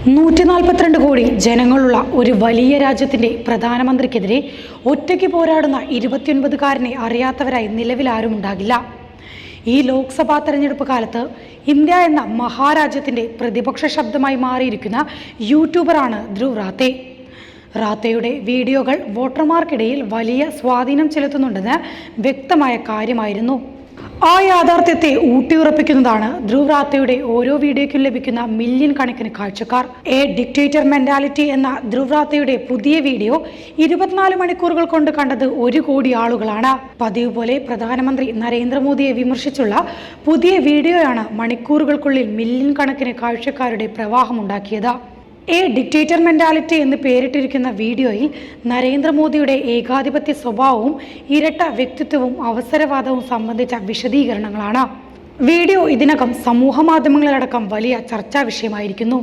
142 കോടി ജനങ്ങളുള്ള ഒരു വലിയ രാജ്യത്തിൻ്റെ പ്രധാനമന്ത്രിക്കെതിരെ ഒറ്റയ്ക്ക് പോരാടുന്ന 29കാരനെ അറിയാത്തവരായി നിലവിൽ ആരും ഉണ്ടാകില്ല. ഈ ലോക്സഭാ തെരഞ്ഞെടുപ്പ് കാലത്ത് ഇന്ത്യ എന്ന മഹാരാജ്യത്തിൻ്റെ പ്രതിപക്ഷ ശബ്ദമായി മാറിയിരിക്കുന്ന യൂട്യൂബറാണ് ധ്രുവ് റാത്തേ. റാത്തേയുടെ വീഡിയോകൾ വോട്ടർമാർക്കിടയിൽ വലിയ സ്വാധീനം ചെലുത്തുന്നുണ്ടെന്ന് വ്യക്തമായ കാര്യമായിരുന്നു. ആ യാഥാർത്ഥ്യത്തെ ഊട്ടിയുറപ്പിക്കുന്നതാണ് ധ്രുവ് റാത്തേയുടെ ഓരോ വീഡിയോയ്ക്കും ലഭിക്കുന്ന മില്യൺ കണക്കിന് കാഴ്ചക്കാർ. എ ഡിക്റ്റേറ്റർ മെന്റാലിറ്റി എന്ന ധ്രുവ് റാത്തേയുടെ പുതിയ വീഡിയോ 24 മണിക്കൂറുകൾ കൊണ്ട് കണ്ടത് 1 കോടി ആളുകളാണ്. പതിവ് പോലെ പ്രധാനമന്ത്രി നരേന്ദ്രമോദിയെ വിമർശിച്ചുള്ള പുതിയ വീഡിയോയാണ് മണിക്കൂറുകൾക്കുള്ളിൽ മില്യൺ കണക്കിന് കാഴ്ചക്കാരുടെ പ്രവാഹമുണ്ടാക്കിയത്. എ ഡിക്റ്റേറ്റർ മെന്റാലിറ്റി എന്ന് പേരിട്ടിരിക്കുന്ന വീഡിയോയിൽ നരേന്ദ്രമോദിയുടെ ഏകാധിപത്യ സ്വഭാവവും ഇരട്ട വ്യക്തിത്വവും അവസരവാദവും സംബന്ധിച്ച വിശദീകരണങ്ങളാണ്. വീഡിയോ ഇതിനകം സമൂഹ മാധ്യമങ്ങളിലടക്കം വലിയ ചർച്ചാ വിഷയമായിരിക്കുന്നു.